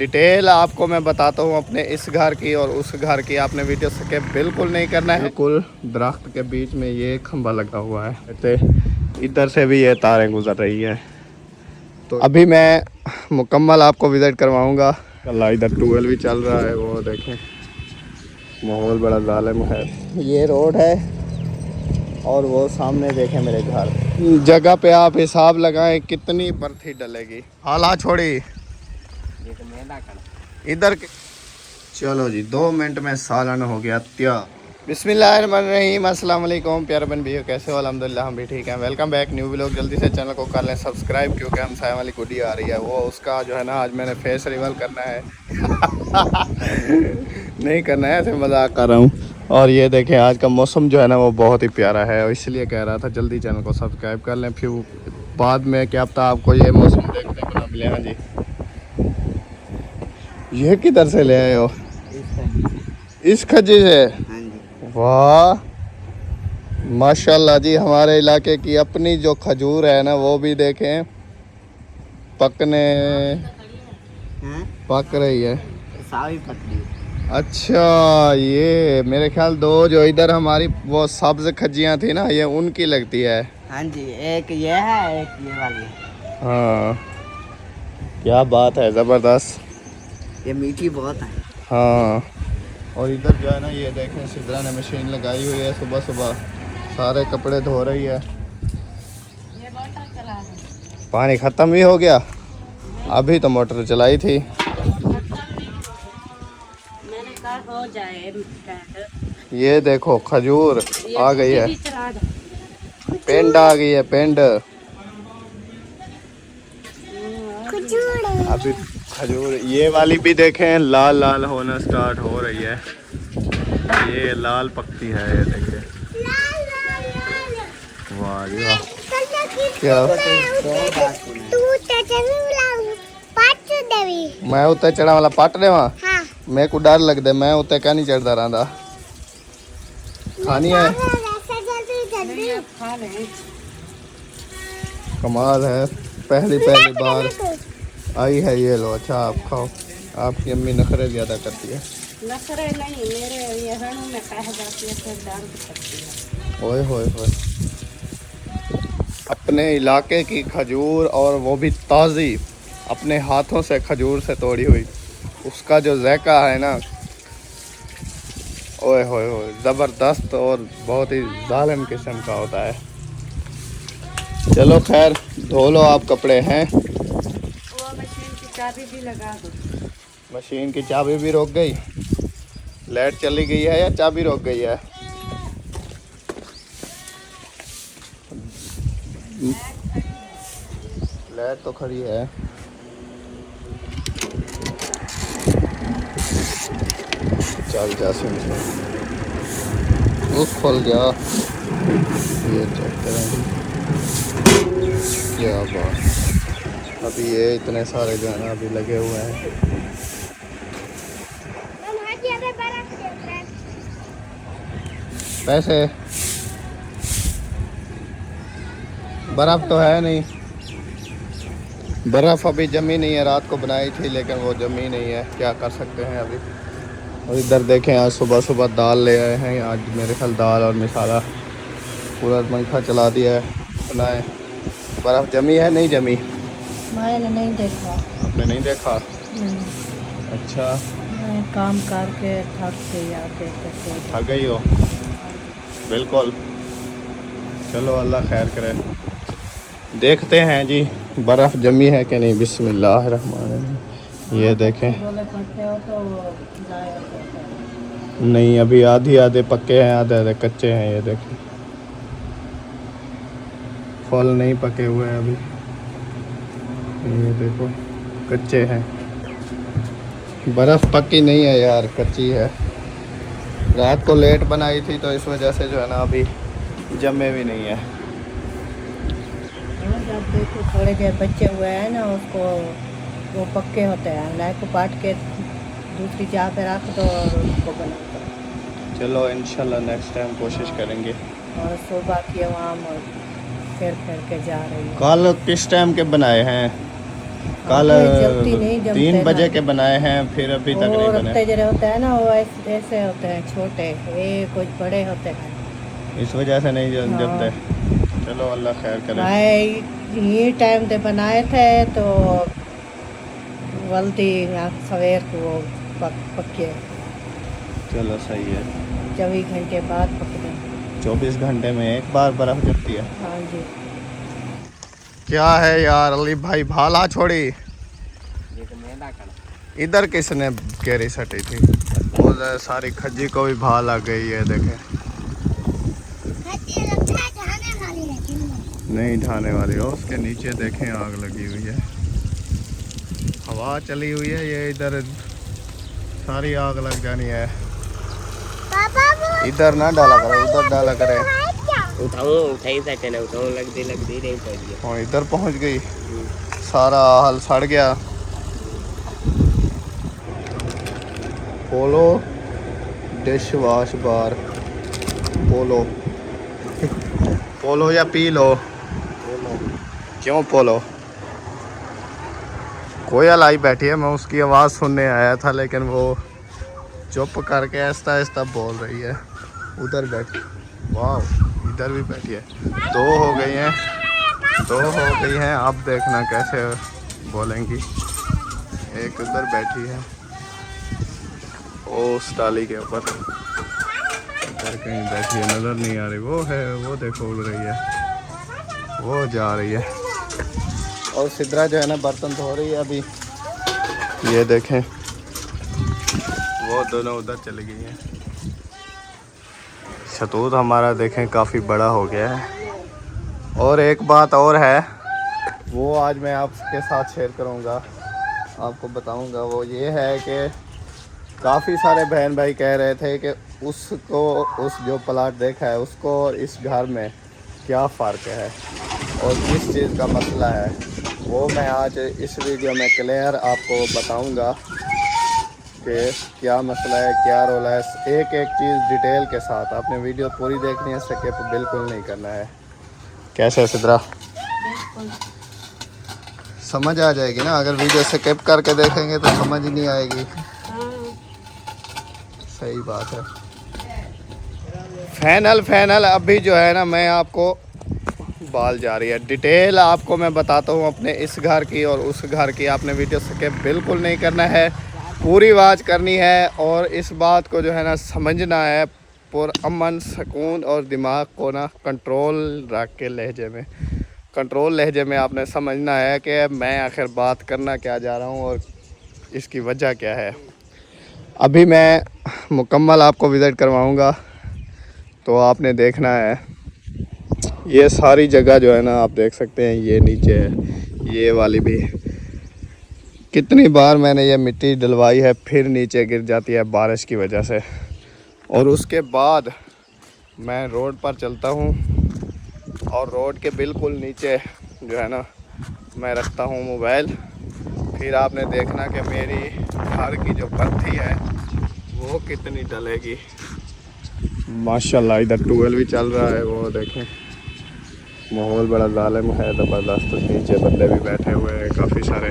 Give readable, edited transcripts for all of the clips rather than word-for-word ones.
Detail आपको मैं बताता हूँ अपने इस घर की और उस घर की। आपने वीडियो स्किप बिल्कुल नहीं करना है। बिल्कुल दरख्त के बीच में ये खंबा लगा हुआ है, तो इधर से भी ये तारें गुजर रही है। तो अभी मैं मुकम्मल आपको विज़िट करवाऊँगा। अल्लाह इधर ट्यूबवेल भी चल रहा है, वो देखें माहौल बड़ा ज़ालिम है। ये रोड है और वो सामने देखें मेरे घर। जगह पे आप हिसाब लगाएं कितनी बर्फी डलेगी। हाला छोड़ी इधर के। चलो जी 2 मिनट में सालन हो गया तैयार। बिस्मिल्लाहिर्रहमानिर्रहीम, अस्सलाम वालेकुम प्यारे बन भैया, कैसे हो? अल्हम्दुलिल्लाह हम भी ठीक हैं। Welcome back new vlog. जल्दी से चैनल को कर लें सब्सक्राइब, क्योंकि हम साय वाली गुडी आ रही है, वो उसका जो है ना आज मैंने फेस रिवील करना है। नहीं करना है, ऐसे मजाक कर रहा हूँ। और ये देखें आज का मौसम जो है ना वो बहुत ही प्यारा है, और इसलिए कह रहा था जल्दी चैनल को सब्सक्राइब कर लें, फिर बाद में क्या पता आपको ये मौसम देखने को ना मिले। हाँ जी, ये किधर से ले आए हो? इस खजी से? वाह माशाल्लाह जी, हमारे इलाके की अपनी जो खजूर है ना वो भी देखें पकने पक रही है। अच्छा, ये मेरे ख्याल दो जो इधर हमारी वो सब्ज खजियां थी ना, ये उनकी लगती है। हाँ जी, एक ये है, एक ये वाली है। हाँ क्या बात है, ज़बरदस्त। ये मीठी बहुत है। हाँ, और इधर जो है ना ये देखें सिद्रा ने मशीन लगाई हुई है, सुबह सुबह सारे कपड़े धो रही है। पानी ख़त्म भी हो गया, अभी तो मोटर चलाई थी। मैंने कहा हो जाए। ये देखो खजूर आ गई है, पेंड आ गई है, पेंड। अभी खजूर ये वाली भी देखें लाल लाल होना स्टार्ट हो रही है। ये लाल पकती है, ये देखिए। वाह जी वाह, क्या मैं उत्ते चढ़ा वाला पट देवा? हाँ। मेरे को डर लग दे, मैं उत्ते क्या नहीं चढ़ता रहा। खानी है, कमाल है, पहली बार आई है। ये लो, अच्छा आप खाओ। आपकी अम्मी नखरे ज़्यादा करती है। नखरे नहीं, मेरे ये हणों में कह जाती है, फिर डाल सकती है। ओए होए होए, अपने इलाके की खजूर और वो भी ताज़ी, अपने हाथों से खजूर से तोड़ी हुई, उसका जो जायका है ना, ओए होए होए, ज़बरदस्त और बहुत ही जालिम किस्म का होता है। चलो खैर, धो लो आप कपड़े हैं। वो मशीन की चाबी भी लगा दो। मशीन की चाबी भी रोक गई? लाइट चली गई है या चाबी रोक गई है? लाइट तो खड़ी है। चल जासिम से वो खुल गया। ये चेक करें क्या बात। अभी ये इतने सारे जो है ना अभी लगे हुए हैं। पैसे बर्फ़ तो है नहीं, बर्फ़ अभी जमी नहीं है, रात को बनाई थी लेकिन वो जमी नहीं है, क्या कर सकते हैं अभी। और इधर देखें आज सुबह सुबह दाल ले आए हैं। आज मेरे ख्याल दाल और मसाला पूरा पंखा चला दिया है, बनाए। बर्फ़ जमी है नहीं जमी? मैंने नहीं देखा। आपने नहीं देखा? अच्छा, मैं काम करके थक गई, आके थक गई हो? बिल्कुल। चलो अल्लाह खैर करे, देखते हैं जी बर्फ़ जमी है कि नहीं। बिस्मिल्लाहिर्रहमानिर्रहीम। ये देखें, नहीं अभी आधी आधे पक्के हैं, आधे आधे कच्चे हैं। ये देखें फल नहीं पके हुए हैं अभी, ये देखो कच्चे हैं। बर्फ़ पक्की नहीं है यार, कच्ची है। रात को लेट बनाई थी तो इस वजह से जो है ना अभी जमे भी नहीं है। जब देखो थोड़े देर बच्चे हुए हैं ना, उसको वो पक्के होते हैं, लाइक को काट के दूसरी जगह पे रख दो और उसको बना दो। चलो इंशाल्लाह नेक्स्ट टाइम कोशिश करेंगे। और सुबह की आवाम फिर के जा रही है। कल किस टाइम के बनाए हैं? कल जमती नहीं, जमते 3 बजे ना। के बनाए हैं, फिर अभी तक नहीं और बने। रत्ते जरे होते हैं ना, वो ऐसे होते हैं छोटे, ये कुछ बड़े होते हैं। इस वजह से नहीं हाँ। जमते। चलो अल्लाह खैर करे। भाई ये टाइम पे बनाए थे तो जल्दी सवेर को वो पके, चलो सही है। 24 घंटे बाद पकने। 24 घंटे में एक बार बर्फ गिरती है। हाँ जी। क्या है यार अली भाई, भाला छोड़ी। ये तो मैदा कर। इधर किसने केरी सटी थी? उधर सारी खज्जी को भी भाल आ गई है, देखें। नहीं ढाने वाली हो, उसके नीचे देखें आग लगी हुई है, हवा चली हुई है, ये इधर सारी आग लग जानी है। इधर ना डाला करे, उधर डाला करे। उठाई सके ना उठाऊं, लगती नहीं पड़ी। और इधर पहुंच गई, सारा हल सड़ गया। पोलो डिश वॉश बार, पोलो पोलो या पी लो। क्यों पोलो? कोयल आई बैठी है, मैं उसकी आवाज़ सुनने आया था, लेकिन वो चुप करके ऐसा ऐसा बोल रही है। उधर बैठी, वाह इधर भी बैठी है। 2 हो गई हैं, 2 हो गई हैं। अब देखना कैसे बोलेंगी। एक उधर बैठी है, ओ उस डाली के ऊपर, इधर कहीं बैठी है, नज़र नहीं आ रही। वो है, वो देखो उड़ रही है, वो जा रही है। और सिद्रा जो है ना बर्तन धो रही है अभी, ये देखें, वो दोनों उधर चली गई हैं। शतूत हमारा देखें काफ़ी बड़ा हो गया है। और एक बात और है, वो आज मैं आपके साथ शेयर करूँगा, आपको बताऊँगा। वो ये है कि काफ़ी सारे बहन भाई कह रहे थे कि उसको, उस जो प्लाट देखा है उसको और इस घर में क्या फ़र्क है और किस चीज़ का मसला है, वो मैं आज इस वीडियो में क्लियर आपको बताऊंगा कि क्या मसला है, क्या रोल है। एक एक चीज़ डिटेल के साथ आपने वीडियो पूरी देखनी है, स्किप बिल्कुल नहीं करना है। कैसे सिद्रा? समझ आ जाएगी ना, अगर वीडियो स्किप करके देखेंगे तो समझ ही नहीं आएगी। सही बात है। फाइनल अभी जो है ना, मैं आपको बाल जा रही है, डिटेल आपको मैं बताता हूँ अपने इस घर की और उस घर की। आपने वीडियो स्किप बिल्कुल नहीं करना है, पूरी आवाज़ करनी है और इस बात को जो है ना समझना है, पुरअमन सुकून और दिमाग को ना कंट्रोल रख के लहजे में, कंट्रोल लहजे में आपने समझना है कि मैं आखिर बात करना क्या जा रहा हूँ और इसकी वजह क्या है। अभी मैं मुकम्मल आपको विज़िट करवाऊँगा, तो आपने देखना है। ये सारी जगह जो है ना आप देख सकते हैं, ये नीचे है, ये वाली भी। कितनी बार मैंने ये मिट्टी डलवाई है, फिर नीचे गिर जाती है बारिश की वजह से। और उसके बाद मैं रोड पर चलता हूँ और रोड के बिल्कुल नीचे जो है ना मैं रखता हूँ मोबाइल। फिर आपने देखना कि मेरी घर की जो बत्ती है वो कितनी डलेगी। माशाल्लाह इधर ट्यूबवेल भी चल रहा है, वो देखें, माहौल बड़ा ज़ालिम है, ज़बरदस्त। नीचे बंदे भी बैठे हुए हैं काफ़ी सारे,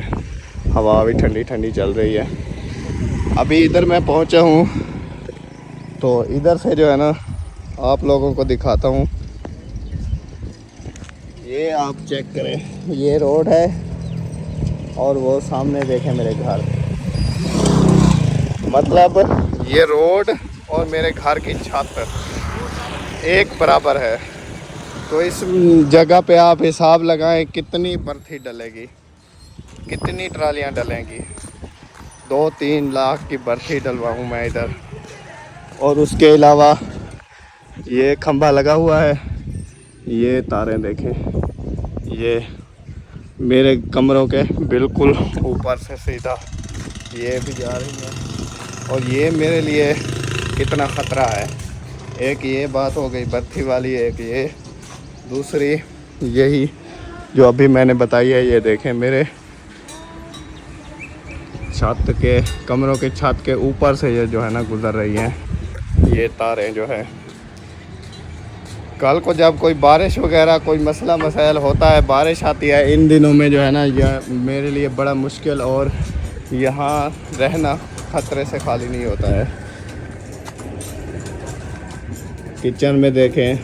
हवा भी ठंडी ठंडी चल रही है। अभी इधर मैं पहुंचा हूं, तो इधर से जो है ना आप लोगों को दिखाता हूं। ये आप चेक करें, ये रोड है और वो सामने देखें मेरे घर, मतलब ये रोड और मेरे घर की छत एक बराबर है। तो इस जगह पे आप हिसाब लगाएं कितनी बर्फ़ी डलेगी, कितनी ट्रालियां डलेंगी। 2-3 लाख की बर्फ़ी डलवाऊँ मैं इधर। और उसके अलावा ये खंभा लगा हुआ है, ये तारें देखें, ये मेरे कमरों के बिल्कुल ऊपर से सीधा ये भी जा रही है। और ये मेरे लिए कितना ख़तरा है। एक ये बात हो गई बर्फ़ी वाली, एक ये, दूसरी यही जो अभी मैंने बताई है। ये देखें मेरे छत के, कमरों के छत के ऊपर से ये जो है ना गुज़र रही हैं ये तारें जो है। कल को जब कोई बारिश वगैरह कोई मसला मसाइल होता है, बारिश आती है इन दिनों में जो है ना, यह मेरे लिए बड़ा मुश्किल और यहाँ रहना ख़तरे से खाली नहीं होता है। किचन में देखें,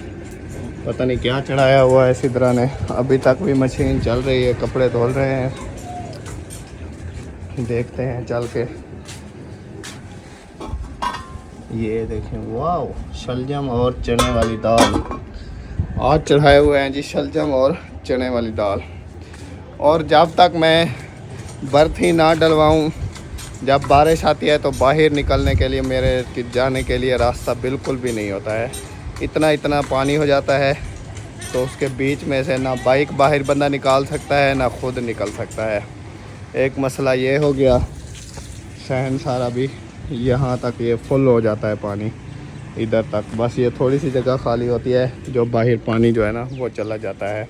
पता नहीं क्या चढ़ाया हुआ है सिद्रा ने। अभी तक भी मशीन चल रही है, कपड़े धुल रहे हैं। देखते हैं चल के। ये देखें, वाह, शलजम और चने वाली दाल आज चढ़ाए हुए हैं जी, शलजम और चने वाली दाल। और जब तक मैं बर्थ ही ना डलवाऊं, जब बारिश आती है तो बाहर निकलने के लिए, मेरे जाने के लिए रास्ता बिल्कुल भी नहीं होता है। इतना पानी हो जाता है तो उसके बीच में से ना बाइक बाहर बंदा निकाल सकता है ना खुद निकल सकता है। एक मसला ये हो गया, शहन सारा भी यहाँ तक ये फुल हो जाता है पानी, इधर तक। बस ये थोड़ी सी जगह खाली होती है जो बाहर पानी जो है ना वो चला जाता है।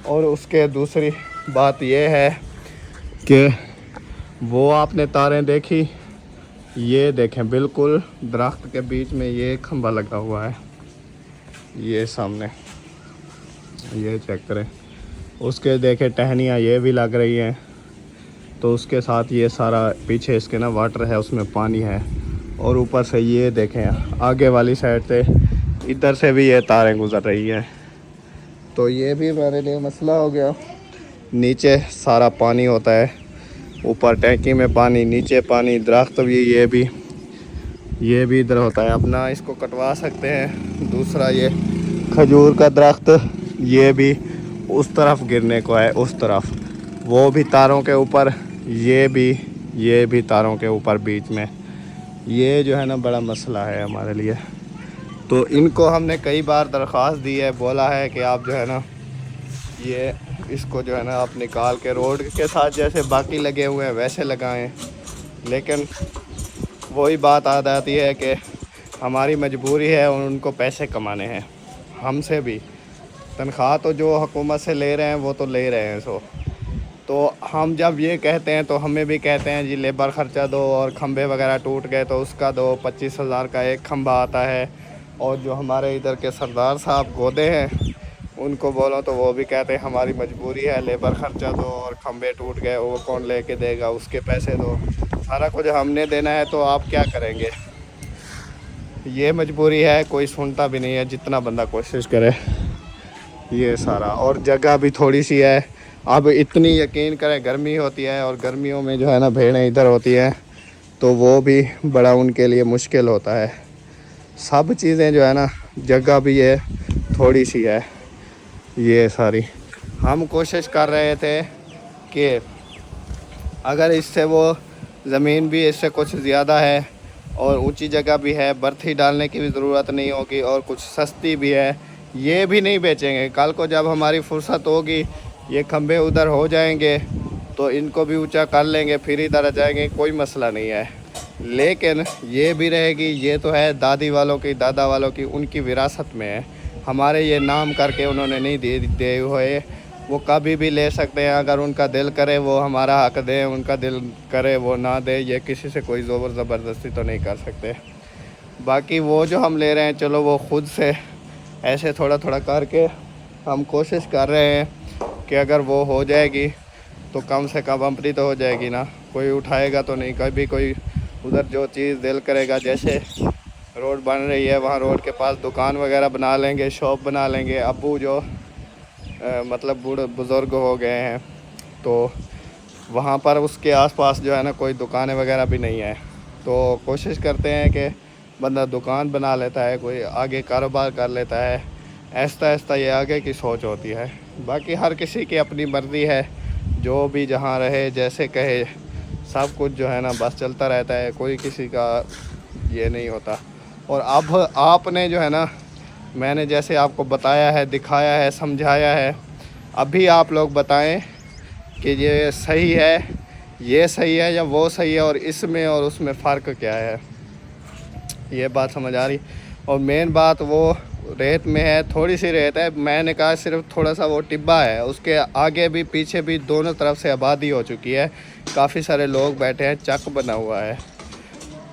और उसके दूसरी बात ये है कि वो आपने तारें देखी, ये देखें बिल्कुल दरख्त के बीच में ये खंभा लगा हुआ है, ये सामने, ये चेक करें। उसके देखें टहनियाँ ये भी लग रही हैं, तो उसके साथ ये सारा पीछे इसके ना वाटर है, उसमें पानी है। और ऊपर से ये देखें आगे वाली साइड से, इधर से भी ये तारें गुज़र रही हैं। तो ये भी मेरे लिए मसला हो गया। नीचे सारा पानी होता है, ऊपर टैंकी में पानी, नीचे पानी, दरख्त भी ये भी इधर होता है। अपना इसको कटवा सकते हैं। दूसरा ये खजूर का दरख्त, ये भी उस तरफ गिरने को है, उस तरफ, वो भी तारों के ऊपर, ये भी तारों के ऊपर बीच में। ये जो है ना बड़ा मसला है हमारे लिए। तो इनको हमने कई बार दरख्वास्त दी है, बोला है कि आप जो है ना ये इसको जो है ना आप निकाल के रोड के साथ जैसे बाकी लगे हुए हैं वैसे लगाएं। लेकिन वही बात आ जाती है कि हमारी मजबूरी है और उनको पैसे कमाने हैं। हमसे भी तनख्वाह तो जो हुकूमत से ले रहे हैं वो तो ले रहे हैं। तो हम जब ये कहते हैं तो हमें भी कहते हैं जी लेबर ख़र्चा दो, और खंभे वगैरह टूट गए तो उसका दो। 25,000 का एक खंभा आता है। और जो हमारे इधर के सरदार साहब गोदे हैं उनको बोलो तो वो भी कहते हैं हमारी मजबूरी है, लेबर ख़र्चा दो, और खंभे टूट गए वो कौन लेके देगा, उसके पैसे दो। सारा कुछ हमने देना है, तो आप क्या करेंगे। ये मजबूरी है, कोई सुनता भी नहीं है जितना बंदा कोशिश करे। ये सारा, और जगह भी थोड़ी सी है। अब इतनी यकीन करें गर्मी होती है, और गर्मियों में जो है ना भेड़ें इधर होती हैं, तो वो भी बड़ा उनके लिए मुश्किल होता है। सब चीज़ें जो है ना, जगह भी है थोड़ी सी है। ये सारी हम कोशिश कर रहे थे कि अगर इससे वो ज़मीन भी इससे कुछ ज़्यादा है और ऊंची जगह भी है, बर्थी डालने की भी ज़रूरत नहीं होगी, और कुछ सस्ती भी है, ये भी नहीं बेचेंगे। कल को जब हमारी फुर्सत होगी, ये खंभे उधर हो जाएंगे तो इनको भी ऊंचा कर लेंगे, फिर इधर आ जाएंगे, कोई मसला नहीं है। लेकिन ये भी रहेगी, ये तो है दादी वालों की, दादा वालों की, उनकी विरासत में है। हमारे ये नाम करके उन्होंने नहीं दे हुए, वो कभी भी ले सकते हैं। अगर उनका दिल करे वो हमारा हक दे, उनका दिल करे वो ना दे। ये किसी से कोई ज़ोर ज़बरदस्ती तो नहीं कर सकते। बाकी वो जो हम ले रहे हैं, चलो वो ख़ुद से ऐसे थोड़ा थोड़ा करके हम कोशिश कर रहे हैं कि अगर वो हो जाएगी तो कम से कम अपनी तो हो जाएगी ना, कोई उठाएगा तो नहीं। कभी कोई उधर जो चीज़ दिल करेगा, जैसे रोड बन रही है वहाँ रोड के पास दुकान वगैरह बना लेंगे, शॉप बना लेंगे। अब्बू जो मतलब बूढ़े बुज़ुर्ग हो गए हैं, तो वहाँ पर उसके आसपास जो है ना कोई दुकानें वगैरह भी नहीं है। तो कोशिश करते हैं कि बंदा दुकान बना लेता है, कोई आगे कारोबार कर लेता है। ऐसा ऐसा ये आगे की सोच होती है। बाकी हर किसी की अपनी मर्ज़ी है, जो भी जहाँ रहे जैसे कहे, सब कुछ जो है ना बस चलता रहता है, कोई किसी का ये नहीं होता। और अब आपने जो है ना, मैंने जैसे आपको बताया है, दिखाया है, समझाया है, अभी आप लोग बताएं कि ये सही है, ये सही है या वो सही है, और इसमें और उसमें फ़र्क क्या है। ये बात समझ आ रही। और मेन बात वो रेत में है, थोड़ी सी रेत है। मैंने कहा सिर्फ थोड़ा सा वो टिब्बा है, उसके आगे भी पीछे भी दोनों तरफ से आबादी हो चुकी है, काफ़ी सारे लोग बैठे हैं, चक बना हुआ है।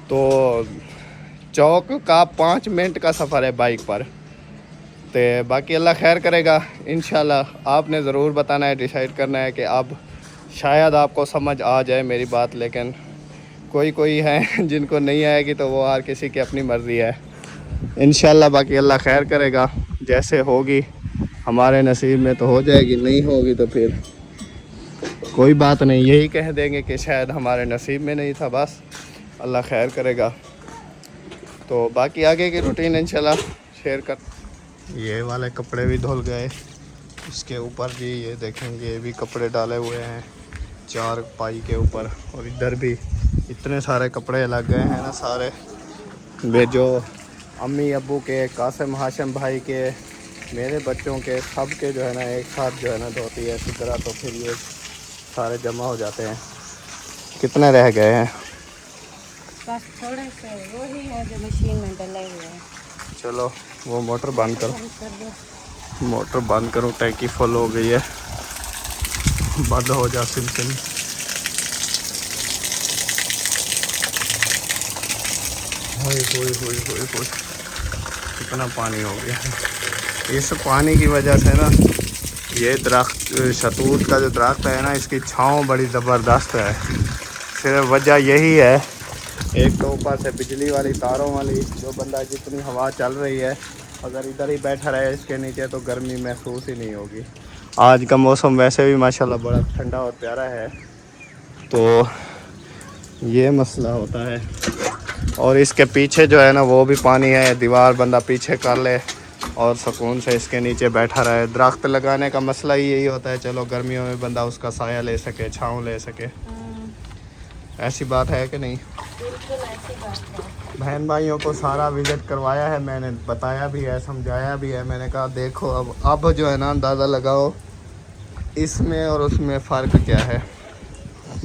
तो चौक का 5 मिनट का सफ़र है बाइक पर। तो बाकी अल्लाह खैर करेगा इंशाल्लाह। आपने ज़रूर बताना है, डिसाइड करना है कि अब शायद आपको समझ आ जाए मेरी बात, लेकिन कोई है जिनको नहीं आएगी, तो वो हर किसी की अपनी मर्ज़ी है इंशाल्लाह। बाकी अल्लाह खैर करेगा, जैसे होगी हमारे नसीब में तो हो जाएगी, नहीं होगी तो फिर कोई बात नहीं, यही कह देंगे कि शायद हमारे नसीब में नहीं था, बस अल्लाह खैर करेगा। तो बाकी आगे की रूटीन इंशाल्लाह शेयर कर। ये वाले कपड़े भी धुल गए, इसके ऊपर जी ये देखेंगे, ये भी कपड़े डाले हुए हैं 4 पाई के ऊपर, और इधर भी इतने सारे कपड़े लग गए हैं ना सारे, वे जो अम्मी अब्बू के, कासिम हाशिम भाई के, मेरे बच्चों के, सब के जो है ना एक साथ जो है ना धोती है इसी तरह, तो फिर ये सारे जमा हो जाते हैं। कितने रह गए हैं? बस थोड़े से वो ही है जो मशीन में डले हुए हैं। चलो वो मोटर बंद करो, कर दो। मोटर बंद करो, टैंकी फुल हो गई है, बंद हो जा सिम। होए कितना पानी हो गया है। इस पानी की वजह से ना ये दरख्त, शतूत का जो दरख्त है ना, इसकी छांव बड़ी ज़बरदस्त है। सिर्फ वजह यही है, एक तो ऊपर से बिजली वाली तारों वाली, जो बंदा जितनी हवा चल रही है अगर इधर ही बैठा रहे इसके नीचे तो गर्मी महसूस ही नहीं होगी। आज का मौसम वैसे भी माशाल्लाह बड़ा ठंडा और प्यारा है, तो ये मसला होता है। और इसके पीछे जो है ना वो भी पानी है, दीवार बंदा पीछे कर ले और सुकून से इसके नीचे बैठा रहे। दरख्त लगाने का मसला ही यही होता है, चलो गर्मियों में बंदा उसका साया ले सके, छाँव ले सके। ऐसी बात है कि नहीं? बिल्कुल ऐसी बात है। बहन भाइयों को सारा विजिट करवाया है मैंने, बताया भी है, समझाया भी है। मैंने कहा देखो अब जो है ना अंदाज़ा लगाओ इसमें और उसमें फ़र्क क्या है।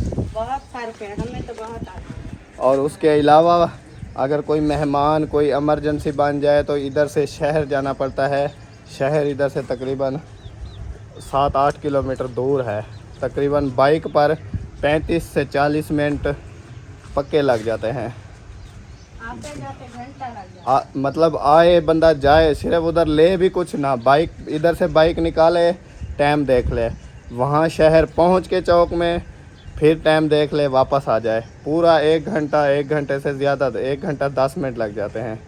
बहुत फ़र्क है, हमें तो बहुत आता है। और उसके अलावा अगर कोई मेहमान, कोई इमरजेंसी बन जाए तो इधर से शहर जाना पड़ता है। शहर इधर से तकरीबन 7-8 किलोमीटर दूर है। तकरीबन बाइक पर 35 से 40 मिनट पक्के लग जाते हैं। आते जाते घंटा लग जाता मतलब आए बंदा जाए, सिर्फ उधर ले भी कुछ ना, बाइक इधर से बाइक निकाले, टाइम देख ले, वहाँ शहर पहुँच के चौक में फिर टाइम देख ले, वापस आ जाए, पूरा 1 घंटा, 1 घंटे से ज़्यादा 1 घंटा 10 मिनट लग जाते हैं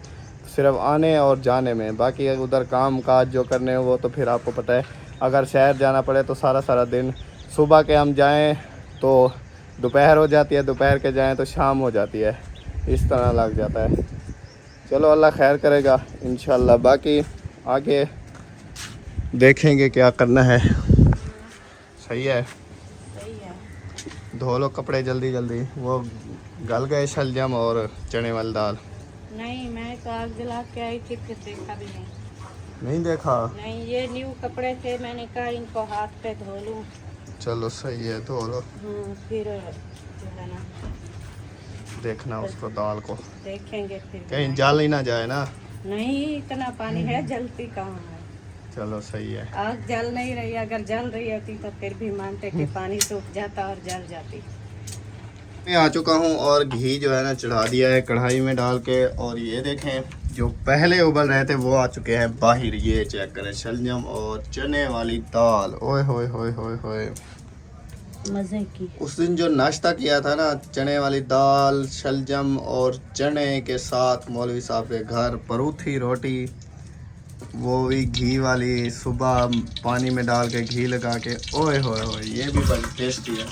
सिर्फ आने और जाने में। बाकी उधर काम काज जो करने हो वो तो फिर आपको पता है। अगर शहर जाना पड़े तो सारा दिन, सुबह के हम जाएं तो दोपहर हो जाती है, दोपहर के जाएं तो शाम हो जाती है, इस तरह लग जाता है। चलो अल्लाह खैर करेगा इंशाल्लाह। बाकी आगे देखेंगे क्या करना है। सही है, सही है। धो लो कपड़े जल्दी जल्दी। वो गल गए शलजम और चने वाली दाल? नहीं, मैं तो आग जला के आई थी, फिर देखा भी नहीं देखा? नहीं, ये न्यू कपड़े थे, मैंने कहा इनको हाथ पे धो लूँ। चलो सही है, धो लो। फिर जो है ना देखना उसको, दाल को देखेंगे फिर। कहीं जल ही ना जाए ना। नहीं, इतना पानी है, जलती कहाँ है। चलो सही है। आग जल नहीं रही, अगर जल रही होती तो फिर भी मानते कि पानी सूख जाता और जल जाती। मैं आ चुका हूँ और घी जो है ना चढ़ा दिया है कढ़ाई में डाल के, और ये देखें जो पहले उबल रहे थे वो आ चुके हैं बाहर। ये चेक करें, शलजम और चने वाली दाल। ओए होए होए होए होए, मज़े की। उस दिन जो नाश्ता किया था ना, चने वाली दाल, शलजम और चने के साथ मौलवी साहब के घर परूथी रोटी, वो भी घी वाली, सुबह पानी में डाल के घी लगा के। ओए होए होए, ये भी बड़ी टेस्टी है।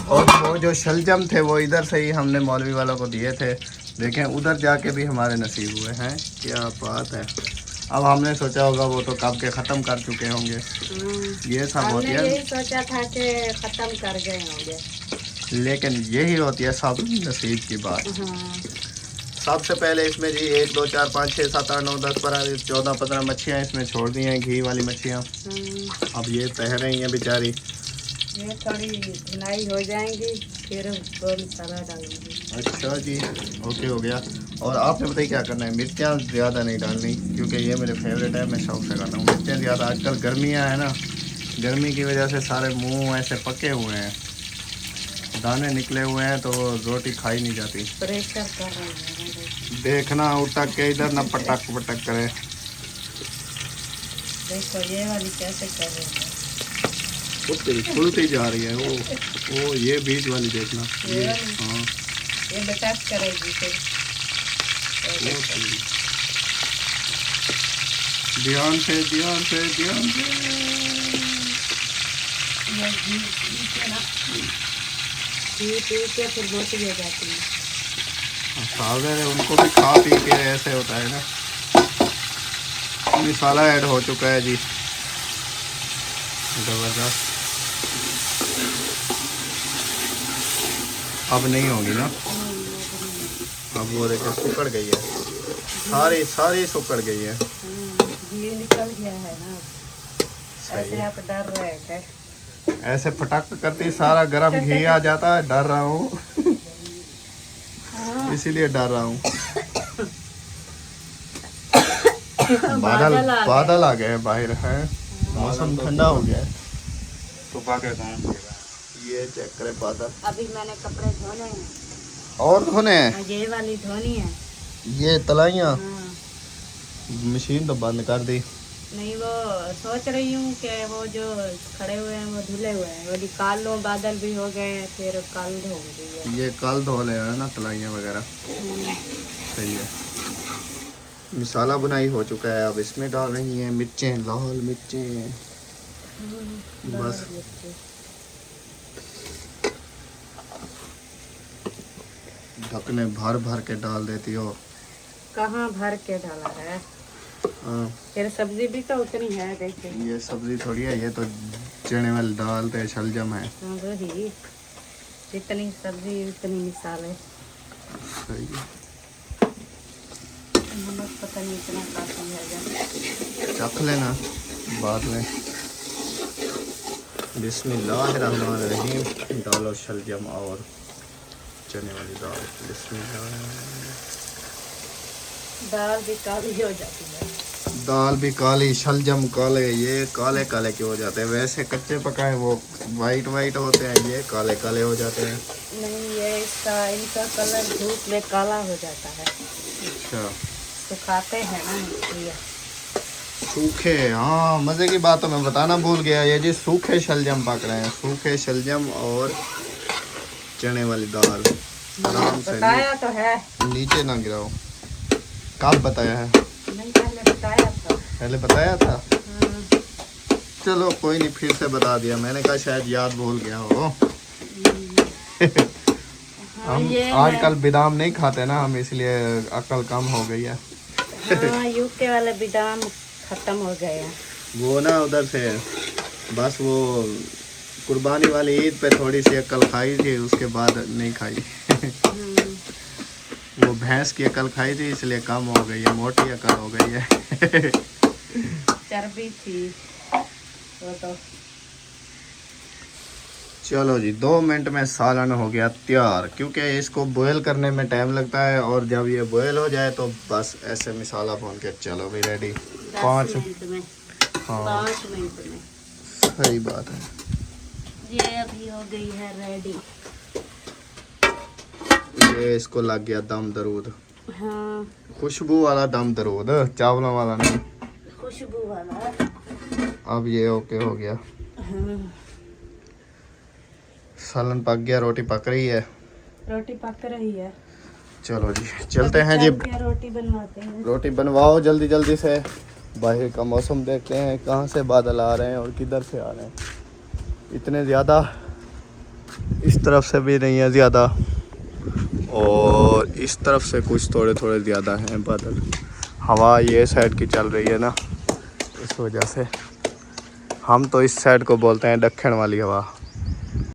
और वो जो शलजम थे वो इधर से ही हमने मौलवी वालों को दिए थे। देखें उधर जाके भी हमारे नसीब हुए हैं, क्या बात है। अब हमने सोचा होगा वो तो कब के ख़त्म कर चुके होंगे। ये सब होती है, यही सोचा था कि ख़त्म कर गए होंगे, लेकिन यही होती है सब नसीब की बात। सबसे पहले इसमें जी 1 2 4 5 6 7 8 9 10 12 14 15 मच्छियाँ इसमें छोड़ दी हैं, घी वाली मच्छियाँ। अब ये तैर रही हैं बेचारी। ये थोड़ी ढिलाई हो जाएंगी, फिर उसको मसाला डालूंगी। अच्छा जी, ओके हो गया। और आपने बताइए क्या करना है, मिर्चियाँ ज़्यादा नहीं डालनी, क्योंकि ये मेरे फेवरेट है, मैं शौक से खाता हूँ मिर्चियाँ ज़्यादा। आजकल गर्मियाँ हैं ना, गर्मी की वजह से सारे मुँह ऐसे पके हुए हैं, दाने निकले हुए हैं, तो रोटी खाई नहीं जाती। प्रेशर कर रहे हैं, देखना उठक के इधर ना पटक पटक करे। देखो ये वाली कैसे कर रही है, वो तेरी खुलती जा रही है। वो ये बीच वाली देखना, ये ये वाली? हाँ ये बेटा करेगी फिर। वो तेरी। ध्यान से ध्यान से ध्यान से। ये घी के ना, घी पी के फिर मोटी हो जाती है। सागर है, उनको भी खा पी के ऐसे होता है ना। मसाला ऐड हो चुका है जी, जबरदस्त। अब नहीं होगी ना, अब वो देखो सुकड़ गई है, सारी सुकड़ गई है। घी निकल गया है ना, ऐसे आप डर रहे थे। ऐसे फटक करती सारा गरम घी आ जाता है, डर रहा हूँ इसीलिए डर रहा हूँ। बादल आ गए हैं बाहर, है मौसम ठंडा हो गया है। ये चेक करे बादल। अभी मैंने कपड़े धोने हैं और धोने हैं, और ये वाली धोनी है। ये तलाइयाँ हाँ। मशीन तो बंद कर दी। नहीं वो सोच रही हूँ कि वो जो खड़े हुए हैं वो धुले हुए हैं, वो निकाल लो, बादल भी हो गए हैं, फिर कल धोऊंगी। ये कल धो ले है ना तलाइयाँ वगैरह। सही है। मसाला बुनाई हो चुका है, अब इसमें डाल रही हैं मिर्चें, लाल मिर्चें बस। ढकने भर भर के डाल देती हो। कहाँ भर के डाला है, हाँ, फिर सब्जी भी तो उतनी है। देखिए ये सब्जी थोड़ी है, ये तो चने वाले डालते शलजम है। हाँ, वही जितनी सब्जी उतनी मिसाले। सही है। नमक पता नहीं इतना काफी है, चख लेना बाद में। बिस्मिल्लाहिर्रहमानिर्रहीम। डालो शलजम और चने वाली दाल। बिस्मिल्लाह। दाल भी काली हो जाती है। दाल भी काली, शलजम काले। ये काले काले क्यों हो जाते हैं? वैसे कच्चे पकाए वो वाइट वाइट होते हैं, ये काले काले हो जाते हैं। नहीं, ये इनका कलर धूप में काला हो जाता है। अच्छा, सुखाते हैं ना इसलिए। सूखे, हाँ मज़े की बात तो मैं बताना भूल गया। ये जी सूखे शलजम पक रहे हैं, सूखे शलजम और चने वाली दाल। आराम से बताया तो है, नीचे ना गिराओ। कब बताया है? नहीं पहले बताया था। पहले बताया था? हाँ। चलो कोई नहीं, फिर से बता दिया। मैंने कहा शायद याद भूल गया हो। हम आजकल बादाम नहीं खाते ना हम, इसलिए अकल कम हो गई है। हाँ, यूके वाले बादाम खत्म हो गए हैं। वो ना उधर से बस वो कुर्बानी वाली ईद पे थोड़ी सी अकल खाई थी, उसके बाद नहीं खाई। वो भैंस की अकल खाई थी, इसलिए कम हो गई है, मोटी अकल हो गई है। चर्बी थी वो तो। चलो जी, 2 मिनट में सालन हो गया तैयार, क्योंकि इसको बॉयल करने में टाइम लगता है, और जब ये बॉयल हो जाए तो बस ऐसे मसाला भून के चलो भी रेडी। 5 मिनट में। हाँ 5 मिनट में सही बात है। ये अभी हो गई है रेडी। ये इसको लग गया दम दरूद। हाँ, खुशबू वाला दम दरूद, चावलों वाला नहीं। खुशबू वाला। अब ये ओके हो गया। हाँ। सालन पक गया, रोटी पक रही है। रोटी पक रही है। चलो जी चलते हैं जी, रोटी बनवाते हैं। रोटी बनवाओ जल्दी जल्दी से। बाहर का मौसम देखते हैं, कहाँ से बादल आ रहे हैं और किधर से आ रहे हैं। इतने ज़्यादा इस तरफ से भी नहीं है ज़्यादा, और इस तरफ से कुछ थोड़े थोड़े ज़्यादा हैं बादल। हवा ये साइड की चल रही है ना, इस वजह से। हम तो इस साइड को बोलते हैं दक्षिण वाली हवा।